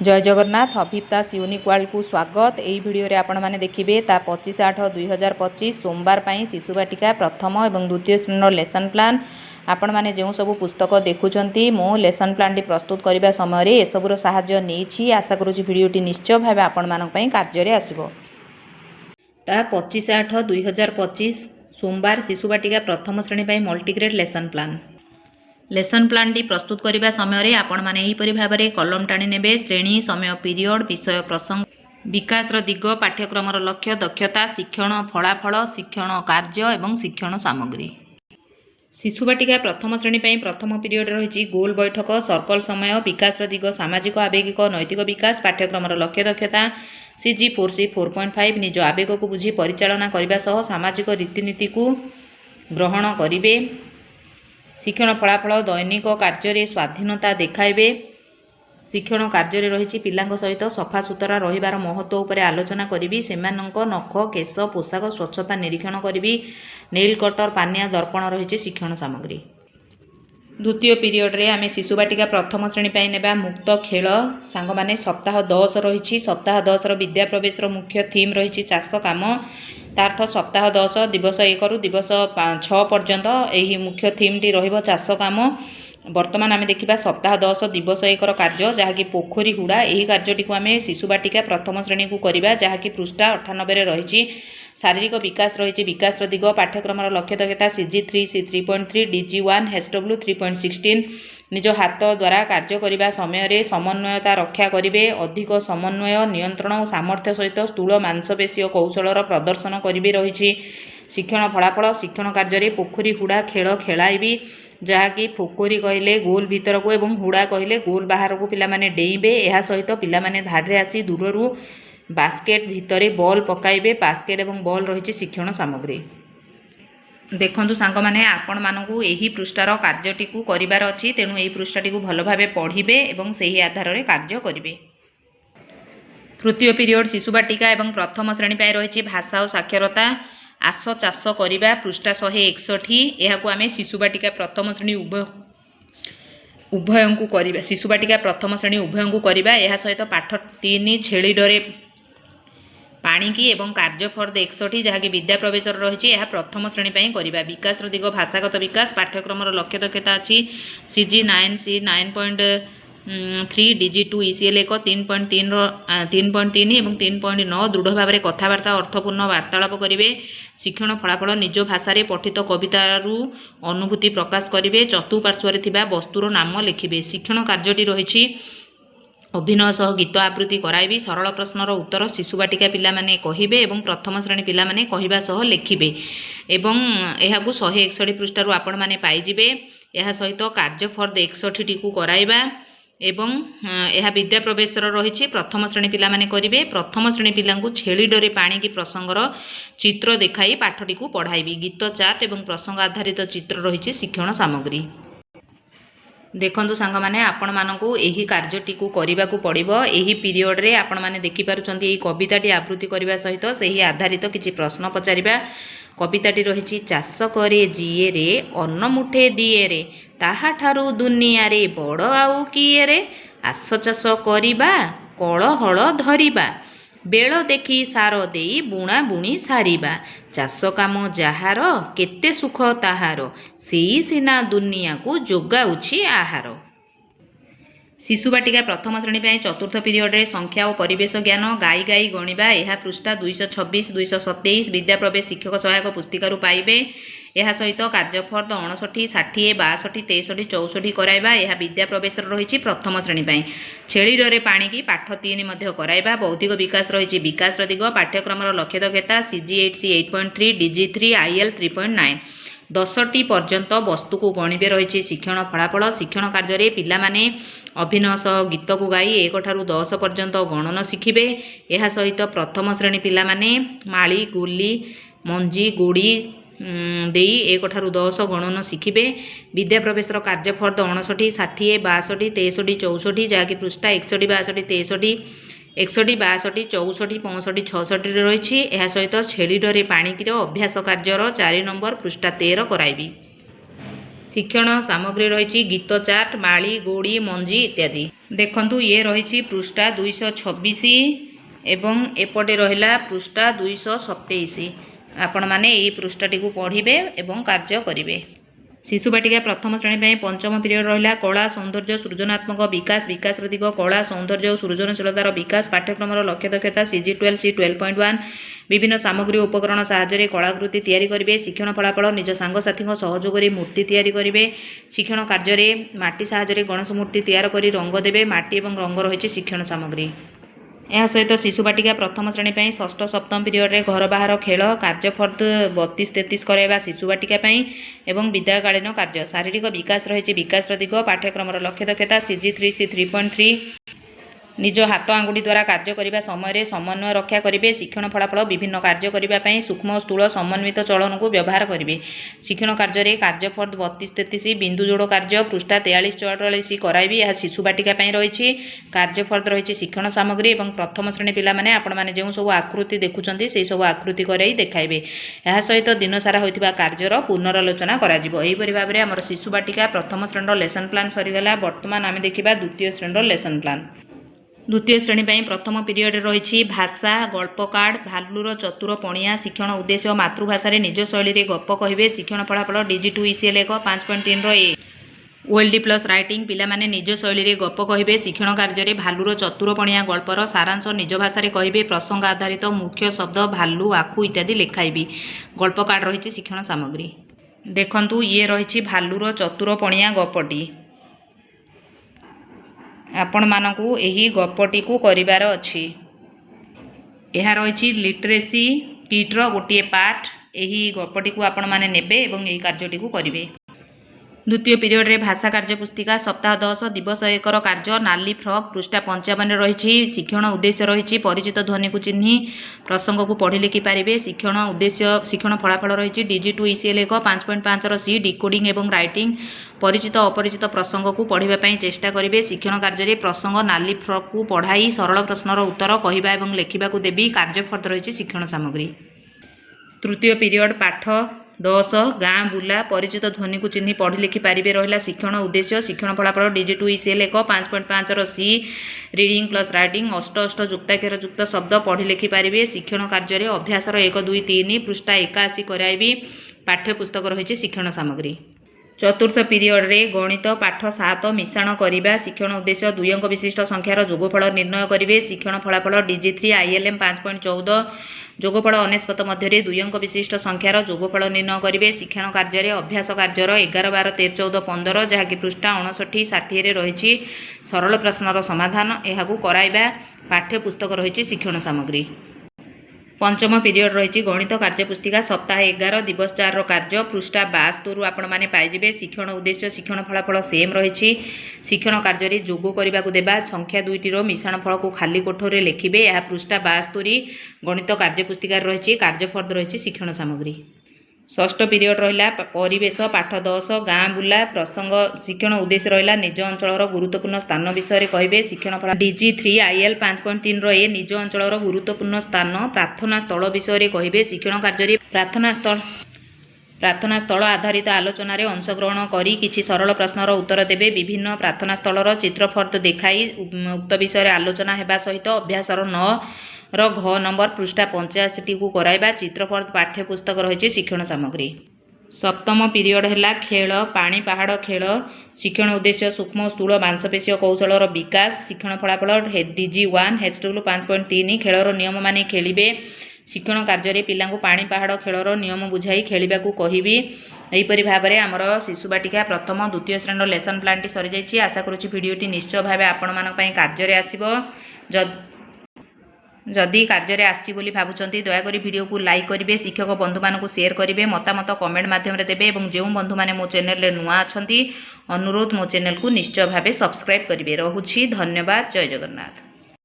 जय जगन्नाथ अभिप दास unique world को स्वागत। यही भिडियो रे आपण माने देखिबे ता 25/8/2025 सोमवार पई शिशु बाटिका प्रथम एवं द्वितीय श्रेणी लेसन प्लान। आपण माने जो सब पुस्तक देखुचंती मो लेसन प्लान टी प्रस्तुत करबा समय रे ए सबुर सहाय्य नेछि। आशा करूची भिडियो टी निश्चय भाबे आपण मानक पई कार्य रे आसीबो। ता 25/8/2025 सोमवार शिशु बाटिका प्रथम श्रेणी पई multigrade lesson plan. Lesson plan T प्रस्तुत करने समय आपण मैंने यहीपरि भाव में कलम टाणी ने श्रेणी समय पीरियड विषय प्रसंग विकास दिग पाठ्यक्रम लक्ष्य दक्षता शिक्षण फलाफल शिक्षण कार्य एवं शिक्षण सामग्री। शिशु बाटिका प्रथम श्रेणी प्रथम पीरियड रही गोल बैठक सर्कल समय विकास दिग सामाजिक आवेगिक नैतिक विकास पाठ्यक्रम लक्ष्य दक्षता CG 4C 4.5 निज आवेग को बुझी परिचालना करने सह सामाजिक रीतिनीति को ग्रहण करेंगे। शिक्षण फलाफल दैनिक कार्य स्वाधीनता देखाइबे। शिक्षण कार्य रही पिलांक सहित सफा सुतरा रहिबार महत्व उपर आलोचना करी सेमानंक नख केश पोशाक स्वच्छता निरीक्षण करी नेल कटर पानिया दर्पण रही शिक्षण सामग्री। द्वितीय पीरियड रे आमे शिशु बाटिका प्रथम श्रेणी पाई नेबा मुक्त खेल सांग माने सप्ताह 10 रही सप्ताह 10 विद्या प्रवेश मुख्य थीम रही चाष काम तार्थ सप्ताह 10 दिवस 1 रु दिवस 6 पर्यंत यही मुख्य थीम टी रहिबो चाष काम। वर्तमान आमे देखिबा सप्ताह 10 दिवस 1 कार्य जहाँकि पोखरी हुड़ा यही कार्यटी को आमे शिशु बाटिका प्रथम श्रेणी को करिबा जहाँकि पृष्ठा 98 रे रही शारीरिक विकास रही विकास दिग पाठ्यक्रम लक्ष्य दक्षता CG 3C 3.3 DG 1 HW 3.16 निज हाथ द्वारा कार्य करने समय रे समन्वयता रक्षा करेंगे। अधिक समन्वय नियंत्रण और सामर्थ्य सहित स्थूल मांसपेशी कौशलर प्रदर्शन करेंगे। रही शिक्षण फलाफल शिक्षण कार्य पोखरी हुड़ा खेल खेलाइबी जहाँकि पोखरी कहले गोल भीतर को एवं हुड़ा कहले गोल बाहर को पिला माने डेइबे। यह सहित पिला माने धाड़े आसी दूररू बास्केट भितर बॉल पकाइबे। बास्केट एवं बॉल रही शिक्षण सामग्री। देखंतु सांग माने आपण मानकू एही पृष्ठार कार्यटी को करिवार अछि तेणु एही पृष्ठाटी को भल भाबे पढ़िबे एवं सेही आधार रे कार्य करिबे। तृतीय पीरियड शिशु बाटिका एवं प्रथम श्रेणी पाई रही भाषा और साक्षरता आस चाष करिबा पृष्ठा 161 एहाकू आमे शिशु बाटिका प्रथम श्रेणी उभयंकू करिबा शिशु बाटिका प्रथम श्रेणी उभयंकू करिबा। एहा सहित पाठ 3 छेली डरे पाणी की एवं कार्य फर्द 61 जहाँकि विद्या प्रवेश रही है प्रथम श्रेणी करिबा। विकास दिग भाषागत विकास पाठ्यक्रम लक्ष्य दक्षता अच्छी CG 9C 9.3 DG 2 ECL 1 3.3 एवं 3.9 दृढ़ भाव में कथबार्ता अर्थपूर्ण वार्तालाप करेंगे। शिक्षण फलाफल निज भाषा पठित कवितारू अनुभूति प्रकाश करेंगे। चतुपार्श्वर वस्तुर नाम लिखिबे। शिक्षण कार्यटी रही अभिनय सह गीत आवृत्ति कराइबी। सरल प्रश्नर उत्तर शिशु बाटिका पिला माने कहिबे एवं प्रथम श्रेणी पिला माने कहिबा सह लिखिबे एवं एहाकू 161 पृष्ठारू आपण माने पाइजिबे। एहा सहित कार्य फर्द 61 टी को कराइबा एवं यह विद्या प्रवेश रही प्रथम श्रेणी पिला माने करिबे। प्रथम श्रेणी पिलांकू छेली डरे पाणी की प्रसंगर चित्र देखाई पाठटी को पढ़ाइबी। गीत चार्ट एवं प्रसंग आधारित चित्र रही शिक्षण सामग्री। देखंतु सांग माने आपण मानकू एही कार्यटी को करिबा को पड़िबो। एही पीरियड रे आपण माने देखि पारुचंती एही कविताटी आवृत्ति करबा सहित सेही आधारित किछि प्रश्न पचारिबा। कविताटी रही चाष करे जिए रे अन्न मुठे दिए रे ताहा ठारू दुनिया रे बड़ आउ किए रे आस चाष करिबा कल हल धरिबा बेल देखी सार देई बुणा बुणी सारिबा चाष काम जाहार केते सुख ताहार सेई सिना दुनिया को जोगाउछि आहार। शिशु बाटिका प्रथम श्रेणी चतुर्थ पीरियड रे संख्या और परिवेश ज्ञान गाई गाई गणिबा यह पृष्ठा 226 227 विद्या प्रवेश शिक्षक सहायक पुस्तिकारु पाइबे। यह सहित कार्यफर्द 59 60 62 63 64 कराइबा। यह विद्या प्रवेश रही प्रथम श्रेणी छेली डरे पाणी की पाठ 3 मध्य कराइबा। बौद्धिक विकास रही विकास दिग पाठ्यक्रम लक्ष्य दक्षता CG 8C 8.3 DG 3 IL 3.9 10टी पर्यंत वस्तु को गणिबे रही शिक्षण फलाफल शिक्षण कार्य पिला माने अभिनय सह गीत को गाई 1 ठारू 10 पर्यंत गणन शिखिबे। यह सहित प्रथम श्रेणी पिला माने माली गुली मंजी गुड़ी देई 1 ठारू 10 गणन शिखिबे। विद्या प्रवेश कार्य फर्द 59 60 62 63 64 जहाँकि पृष्ठा 61 62 63 61 62 64 65 66 रही। यह सहित छेली डरे पाणी की अभ्यास कार्यर 4 नंबर पृष्ठा 13 कराइबी। ଶିକ୍ଷଣ ସାମଗ୍ରୀ ରହିଛି ଗୀତ ଚାର୍ଟ, ମାଳି, ଗୋଡ଼ି, ମଞ୍ଜି ଇତ୍ୟାଦି। ଦେଖନ୍ତୁ ଇଏ ରହିଛି ପୃଷ୍ଠା 226 ଏବଂ ଏପଟେ ରହିଲା ପୃଷ୍ଠା 227। ଆପଣମାନେ ଏହି ପୃଷ୍ଠାଟିକୁ ପଢ଼ିବେ ଏବଂ କାର୍ଯ୍ୟ କରିବେ। ଶିଶୁ ବାଟିକା ପ୍ରଥମ ଶ୍ରେଣୀ ପାଇଁ ପଞ୍ଚମ ପିରିୟଡ଼ ରହିଲା କଳା, ସୌନ୍ଦର୍ଯ୍ୟ, ସୃଜନାତ୍ମକ ବିକାଶ, ବିକାଶର ଦିଗ, କଳା, ସୌନ୍ଦର୍ଯ୍ୟ ଓ ସୃଜନଶୀଳତାର ବିକାଶ। ପାଠ୍ୟକ୍ରମର ଲକ୍ଷ୍ୟ ଦକ୍ଷତା CG12, C12.1। ବିଭିନ୍ନ ସାମଗ୍ରୀ ଓ ଉପକରଣ ସାହାଯ୍ୟରେ କଳାକୃତି ତିଆରି କରିବେ। ଶିକ୍ଷଣ ଫଳାଫଳ ନିଜ ସାଙ୍ଗସାଥୀଙ୍କ ସହଯୋଗରେ ମୂର୍ତ୍ତି ତିଆରି କରିବେ। ଶିକ୍ଷଣ କାର୍ଯ୍ୟରେ ମାଟି ସାହାଯ୍ୟରେ ଗଣେଶ ମୂର୍ତ୍ତି ତିଆରି କରି ରଙ୍ଗ ଦେବେ। ମାଟି ଏବଂ ରଙ୍ଗ ରହିଛି ଶିକ୍ଷଣ ସାମଗ୍ରୀ। ଏହା ସହିତ ଶିଶୁ ବାଟିକା ପ୍ରଥମ ଶ୍ରେଣୀ ପାଇଁ ଷଷ୍ଠ ସପ୍ତମ ପିରିୟଡ଼ରେ ଘର ବାହାର ଖେଳ, କାର୍ଯ୍ୟଫର୍ଦ 32-33 କରାଇବା ଶିଶୁ ବାଟିକା ପାଇଁ ଏବଂ ବିଦ୍ୟାକାଳୀନ କାର୍ଯ୍ୟ। ଶାରୀରିକ ବିକାଶ ରହିଛି ବିକାଶର ଦିଗ। ପାଠ୍ୟକ୍ରମର ଲକ୍ଷ୍ୟ ଦକ୍ଷତା CG3, C3.3। ନିଜ ହାତ ଆଙ୍ଗୁଠି ଦ୍ୱାରା କାର୍ଯ୍ୟ କରିବା ସମୟରେ ସମନ୍ୱୟ ରକ୍ଷା କରିବେ। ଶିକ୍ଷଣ ଫଳାଫଳ ବିଭିନ୍ନ କାର୍ଯ୍ୟ କରିବା ପାଇଁ ସୂକ୍ଷ୍ମ ଓ ସ୍ଥୂଳ ସମନ୍ୱିତ ଚଳନକୁ ବ୍ୟବହାର କରିବେ। ଶିକ୍ଷଣ କାର୍ଯ୍ୟରେ କାର୍ଯ୍ୟଫର୍ଦ 32-33 ବିନ୍ଦୁ ଯୋଡ଼ କାର୍ଯ୍ୟ ପୃଷ୍ଠା 43-44 କରାଇବି। ଏହା ଶିଶୁ ବାଟିକା ପାଇଁ ରହିଛି। କାର୍ଯ୍ୟଫର୍ଦ ରହିଛି ଶିକ୍ଷଣ ସାମଗ୍ରୀ ଏବଂ ପ୍ରଥମ ଶ୍ରେଣୀ ପିଲାମାନେ ଆପଣମାନେ ଯେଉଁ ସବୁ ଆକୃତି ଦେଖୁଛନ୍ତି ସେହି ସବୁ ଆକୃତି କରାଇ ଦେଖାଇବେ। ଏହା ସହିତ ଦିନସାରା ହୋଇଥିବା କାର୍ଯ୍ୟର ପୁନରାଲୋଚନା କରାଯିବ। ଏହିପରି ଭାବରେ ଆମର ଶିଶୁ ବାଟିକା ପ୍ରଥମ ଶ୍ରେଣୀର ଲେସନ୍ ପ୍ଲାନ୍ ସରିଗଲା। ବର୍ତ୍ତମାନ ଆମେ ଦେଖିବା ଦ୍ୱିତୀୟ ଶ୍ରେଣୀର ଲେସନ୍ ପ୍ଲାନ୍। ଦ୍ୱିତୀୟ ଶ୍ରେଣୀ ପାଇଁ ପ୍ରଥମ ପିରିୟଡ଼ରେ ରହିଛି ଭାଷା, ଗଳ୍ପ କାର୍ଡ଼, ଭାଲୁର ଚତୁର ପଣିଆ। ଶିକ୍ଷଣ ଉଦ୍ଦେଶ୍ୟ ମାତୃଭାଷାରେ ନିଜ ଶୈଳୀରେ ଗପ କହିବେ। ଶିକ୍ଷଣ ଫଳାଫଳ DG2 ECL 1 5.3 A। OLD plus writing ପିଲାମାନେ ନିଜ ଶୈଳୀରେ ଗପ କହିବେ। ଶିକ୍ଷଣ କାର୍ଯ୍ୟରେ ଭାଲୁର ଚତୁର ପଣିଆ ଗଳ୍ପର ସାରାଂଶ ନିଜ ଭାଷାରେ କହିବେ। ପ୍ରସଙ୍ଗ ଆଧାରିତ ମୁଖ୍ୟ ଶବ୍ଦ ଭାଲୁ, ଆଖୁ ଇତ୍ୟାଦି ଲେଖାଇବି। ଗଳ୍ପ କାର୍ଡ଼ ରହିଛି ଶିକ୍ଷଣ ସାମଗ୍ରୀ। ଦେଖନ୍ତୁ ଇଏ ରହିଛି ଭାଲୁର ଚତୁର ପଣିଆ ଗପଟି। ଆପଣମାନଙ୍କୁ ଏହି ଗପଟିକୁ କରିବାର ଅଛି। ଏହା ରହିଛି ଲିଟରେସି କିଟ୍ର ଗୋଟିଏ ପାର୍ଟ। ଏହି ଗପଟିକୁ ଆପଣମାନେ ନେବେ ଏବଂ ଏହି କାର୍ଯ୍ୟଟିକୁ କରିବେ। ଦ୍ୱିତୀୟ ପିରିୟଡ଼ରେ ଭାଷା କାର୍ଯ୍ୟ ପୁସ୍ତିକା ସପ୍ତାହ 10 ଦିବସ 1ର କାର୍ଯ୍ୟ ନାଲି ଫ୍ରକ୍ ପୃଷ୍ଠା 55 ରହିଛି। ଶିକ୍ଷଣ ଉଦ୍ଦେଶ୍ୟ ରହିଛି ପରିଚିତ ଧ୍ୱନିକୁ ଚିହ୍ନି ପ୍ରସଙ୍ଗକୁ ପଢ଼ି ଲେଖିପାରିବେ। ଶିକ୍ଷଣ ଉଦ୍ଦେଶ୍ୟ ଶିକ୍ଷଣ ଫଳାଫଳ ରହିଛି DG2 ECL 1 5.5ର C ଡିକୋଡ଼ିଂ ଏବଂ ରାଇଟିଂ। ପରିଚିତ ଅପରିଚିତ ପ୍ରସଙ୍ଗକୁ ପଢ଼ିବା ପାଇଁ ଚେଷ୍ଟା କରିବେ। ଶିକ୍ଷଣ କାର୍ଯ୍ୟରେ ପ୍ରସଙ୍ଗ ନାଲି ଫ୍ରକ୍କୁ ପଢ଼ାଇ ସରଳ ପ୍ରଶ୍ନର ଉତ୍ତର କହିବା ଏବଂ ଲେଖିବାକୁ ଦେବି। କାର୍ଯ୍ୟଫର୍ଦ ରହିଛି ଶିକ୍ଷଣ ସାମଗ୍ରୀ। ତୃତୀୟ ପିରିୟଡ଼ ପାଠ 10 ଗାଁ ବୁଲା ପରିଚିତ ଧ୍ୱନିକୁ ଚିହ୍ନି ପଢ଼ି ଲେଖିପାରିବେ ରହିଲା ଶିକ୍ଷଣ ଉଦ୍ଦେଶ୍ୟ। ଶିକ୍ଷଣ ଫଳାଫଳ DG2 ECL 1 5.5ର C reading plus writing. ଅଷ୍ଟ ଯୁକ୍ତାକ୍ଷର ଯୁକ୍ତ ଶବ୍ଦ ପଢ଼ି ଲେଖିପାରିବେ। ଶିକ୍ଷଣ କାର୍ଯ୍ୟରେ ଅଭ୍ୟାସର 1, 2, 3 ପୃଷ୍ଠା 81 କରାଇବି। ପାଠ୍ୟପୁସ୍ତକ ରହିଛି ଶିକ୍ଷଣ ସାମଗ୍ରୀ। ଚତୁର୍ଥ ପିରିୟଡ଼ରେ ଗଣିତ ପାଠ 7 ମିଶାଣ କରିବା। ଶିକ୍ଷଣ ଉଦ୍ଦେଶ୍ୟ 2 ଅଙ୍କ ବିଶିଷ୍ଟ ସଂଖ୍ୟାର ଯୋଗଫଳ ନିର୍ଣ୍ଣୟ କରିବେ। ଶିକ୍ଷଣ ଫଳାଫଳ DG3 ILM 5.14 ଯୋଗଫଳ ଅନେଶ୍ୱତ ମଧ୍ୟରେ 2 ଅଙ୍କ ବିଶିଷ୍ଟ ସଂଖ୍ୟାର ଯୋଗଫଳ ନିର୍ଣ୍ଣୟ କରିବେ। ଶିକ୍ଷଣ କାର୍ଯ୍ୟରେ ଅଭ୍ୟାସ କାର୍ଯ୍ୟର 11, 12, 13, 14, 15 ଯାହାକି ପୃଷ୍ଠା 59, 60ରେ ରହିଛି ସରଳ ପ୍ରଶ୍ନର ସମାଧାନ। ଏହାକୁ କରାଇବା। ପାଠ୍ୟପୁସ୍ତକ ରହିଛି ଶିକ୍ଷଣ ସାମଗ୍ରୀ। ପଞ୍ଚମ ପିରିୟଡ଼ ରହିଛି ଗଣିତ କାର୍ଯ୍ୟପୁସ୍ତିକା ସପ୍ତାହ 11 ଦିବସ 4ର କାର୍ଯ୍ୟ ପୃଷ୍ଠା 72ରୁ ଆପଣମାନେ ପାଇଯିବେ। ଶିକ୍ଷଣ ଉଦ୍ଦେଶ୍ୟ ଶିକ୍ଷଣ ଫଳାଫଳ ସେମ୍ ରହିଛି। ଶିକ୍ଷଣ କାର୍ଯ୍ୟରେ ଯୋଗ କରିବାକୁ ଦେବା। ସଂଖ୍ୟା 2ଟିର ମିଶାଣ ଫଳକୁ ଖାଲି କୋଠରୀରେ ଲେଖିବେ। ଏହା ପୃଷ୍ଠା 72 ଗଣିତ କାର୍ଯ୍ୟପୁସ୍ତିକାରେ ରହିଛି। କାର୍ଯ୍ୟଫର୍ଦ ରହିଛି ଶିକ୍ଷଣ ସାମଗ୍ରୀ। ଷଷ୍ଠ ପିରିୟଡ଼ ରହିଲା ପରିବେଶ ପାଠ 10 ଗାଁ ବୁଲା ପ୍ରସଙ୍ଗ। ଶିକ୍ଷଣ ଉଦ୍ଦେଶ୍ୟ ରହିଲା ନିଜ ଅଞ୍ଚଳର ଗୁରୁତ୍ୱପୂର୍ଣ୍ଣ ସ୍ଥାନ ବିଷୟରେ କହିବେ। ଶିକ୍ଷଣ ଫଳ DG3 IL 5.3ର A ନିଜ ଅଞ୍ଚଳର ଗୁରୁତ୍ୱପୂର୍ଣ୍ଣ ସ୍ଥାନ ପ୍ରାର୍ଥନା ସ୍ଥଳ ବିଷୟରେ କହିବେ। ଶିକ୍ଷଣ କାର୍ଯ୍ୟରେ ପ୍ରାର୍ଥନା ସ୍ଥଳ ଆଧାରିତ ଆଲୋଚନାରେ ଅଂଶଗ୍ରହଣ କରି କିଛି ସରଳ ପ୍ରଶ୍ନର ଉତ୍ତର ଦେବେ। ବିଭିନ୍ନ ପ୍ରାର୍ଥନା ସ୍ଥଳର ଚିତ୍ରଫର୍ଦ ଦେଖାଇ ଉକ୍ତ ବିଷୟରେ ଆଲୋଚନା ହେବା ସହିତ ଅଭ୍ୟାସର 9ର ଘ ନମ୍ବର ପୃଷ୍ଠା 85ଟିକୁ କରାଇବା। ଚିତ୍ରଫର୍ଦ ପାଠ୍ୟପୁସ୍ତକ ରହିଛି ଶିକ୍ଷଣ ସାମଗ୍ରୀ। ସପ୍ତମ ପିରିୟଡ଼ ହେଲା ଖେଳ ପାଣି ପାହାଡ଼ ଖେଳ। ଶିକ୍ଷଣ ଉଦ୍ଦେଶ୍ୟ ସୂକ୍ଷ୍ମ ଓ ସ୍ଥୂଳ ମାଂସପେଶୀୟ କୌଶଳର ବିକାଶ। ଶିକ୍ଷଣ ଫଳାଫଳ DG1 HW 5.3 ଖେଳର ନିୟମ ମାନି ଖେଳିବେ। ଶିକ୍ଷଣ କାର୍ଯ୍ୟରେ ପିଲାଙ୍କୁ ପାଣି ପାହାଡ଼ ଖେଳର ନିୟମ ବୁଝାଇ ଖେଳିବାକୁ କହିବି। ଏହିପରି ଭାବରେ ଆମର ଶିଶୁ ବାଟିକା ପ୍ରଥମ ଦ୍ୱିତୀୟ ଶ୍ରେଣୀର ଲେସନ୍ ପ୍ଲାନ୍ଟି ସରିଯାଇଛି। ଆଶା କରୁଛି ଭିଡ଼ିଓଟି ନିଶ୍ଚୟ ଭାବେ ଆପଣମାନଙ୍କ ପାଇଁ କାର୍ଯ୍ୟରେ ଆସିବ। ଯଦି କାର୍ଯ୍ୟରେ ଆସିଛି ବୋଲି ଭାବୁଛନ୍ତି ଦୟାକରି ଭିଡ଼ିଓକୁ ଲାଇକ୍ କରିବେ, ଶିକ୍ଷକ ବନ୍ଧୁମାନଙ୍କୁ ସେୟାର କରିବେ, ମତାମତ କମେଣ୍ଟ ମାଧ୍ୟମରେ ଦେବେ ଏବଂ ଯେଉଁ ବନ୍ଧୁମାନେ ମୋ ଚ୍ୟାନେଲରେ ନୂଆ ଅଛନ୍ତି ଅନୁରୋଧ ମୋ ଚ୍ୟାନେଲକୁ ନିଶ୍ଚୟ ଭାବେ ସବସ୍କ୍ରାଇବ୍ କରିବେ। ରହୁଛି ଧନ୍ୟବାଦ। ଜୟ ଜଗନ୍ନାଥ।